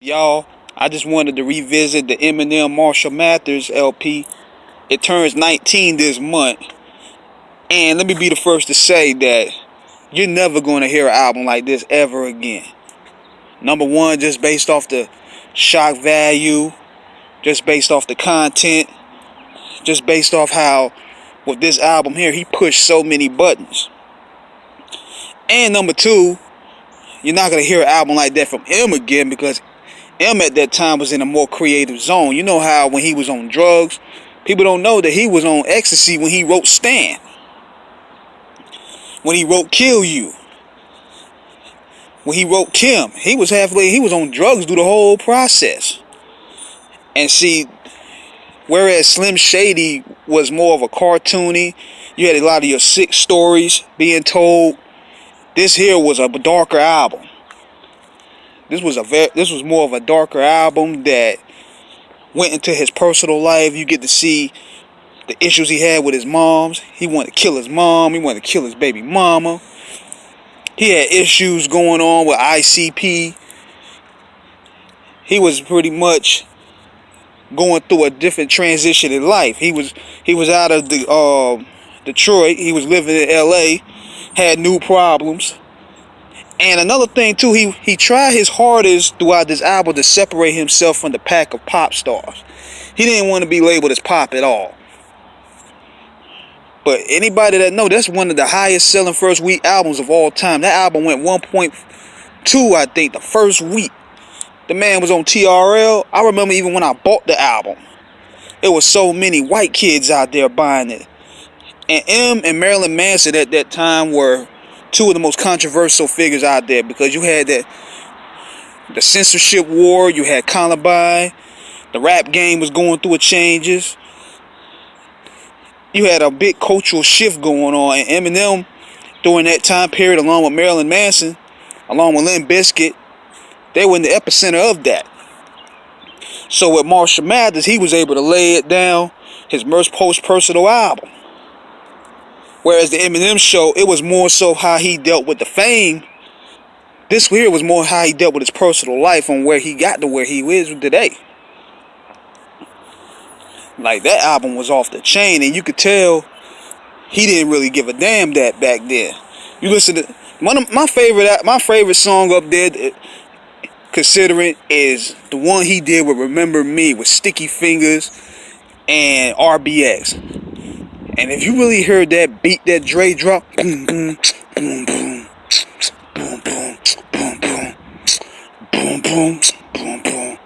Y'all, I just wanted to revisit the Eminem Marshall Mathers LP. It turns 19 this month. And let me be the first to say that you're never going to hear an album like this ever again. Number one, just based off the shock value, just based off the content, just based off how, with this album here, he pushed so many buttons. And number two, you're not going to hear an album like that from M again because M at that time was in a more creative zone. You know how when he was on drugs, people don't know that he was on ecstasy when he wrote Stan. When he wrote Kill You. When he wrote Kim. He was on drugs through the whole process. And see, whereas Slim Shady was more of a cartoony, you had a lot of your sick stories being told. This here was a darker album. This was more of a darker album that went into his personal life. You get to see the issues he had with his moms. He wanted to kill his mom. He wanted to kill his baby mama. He had issues going on with ICP. He was pretty much going through a different transition in life. He was out of Detroit. He was living in LA. Had new problems. And another thing too, he tried his hardest throughout this album to separate himself from the pack of pop stars. He didn't want to be labeled as pop at all. But anybody that know, that's one of the highest selling first week albums of all time. That album went 1.2, I think, the first week. The man was on TRL. I remember even when I bought the album, it was so many white kids out there buying it. And M and Marilyn Manson at that time were two of the most controversial figures out there because you had the censorship war, you had Columbine, the rap game was going through its changes. You had a big cultural shift going on, and Eminem during that time period, along with Marilyn Manson, along with Limp Bizkit, they were in the epicenter of that. So with Marshall Mathers, he was able to lay it down, his most personal album. Whereas the Eminem show, it was more so how he dealt with the fame. This here was more how he dealt with his personal life on where he got to where he is today. Like, that album was off the chain, and you could tell he didn't really give a damn that back then. You listen to one of my favorite song up there, considering, is the one he did with Remember Me with Sticky Fingers and RBX. And if you really heard that beat that Dre drop, boom boom boom boom boom boom boom boom boom boom boom boom,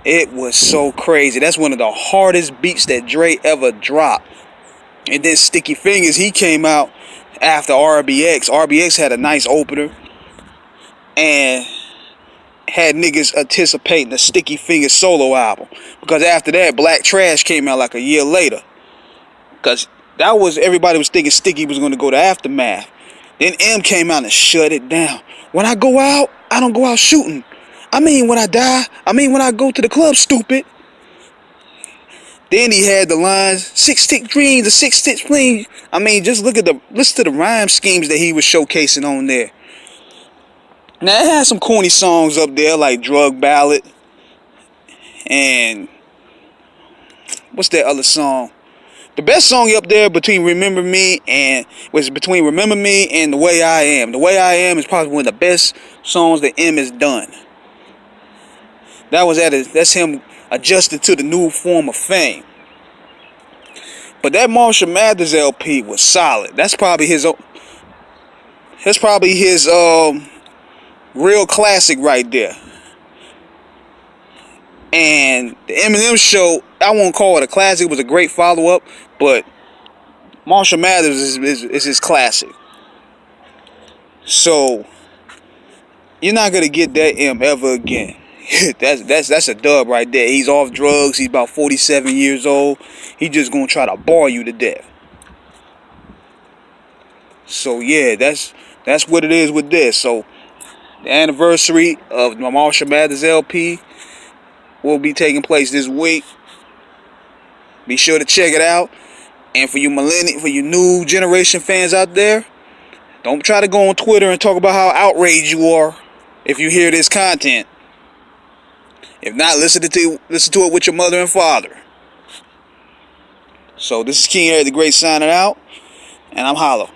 it was so crazy. That's one of the hardest beats that Dre ever dropped. And then Sticky Fingers, he came out after RBX. RBX had a nice opener and had niggas anticipating the Sticky Fingers solo album. Because after that, Black Trash came out like a year later. Because that was, everybody was thinking Sticky was going to go to Aftermath. Then M came out and shut it down. When I go out, I don't go out shooting. I mean when I die. I mean when I go to the club, stupid. Then he had the lines, 6-stick dreams, a 6-stick spleen. I mean, just listen to the rhyme schemes that he was showcasing on there. Now, it had some corny songs up there like Drug Ballad. And what's that other song? The best song up there between Remember Me and The Way I Am. The Way I Am is probably one of the best songs that M has done. That's him adjusted to the new form of fame. But that Marshall Mathers LP was solid. That's probably his real classic right there. And the Eminem show, I won't call it a classic. It was a great follow-up, but Marshall Mathers is his classic. So you're not gonna get that M ever again. that's a dub right there. He's off drugs. He's about 47 years old. He just gonna try to bar you to death. So yeah, that's what it is with this. So the anniversary of the Marshall Mathers LP will be taking place this week. Be sure to check it out. And for you new generation fans out there, don't try to go on Twitter and talk about how outraged you are if you hear this content. If not, listen to it with your mother and father. So this is King Harry the Great signing out, and I'm hollow.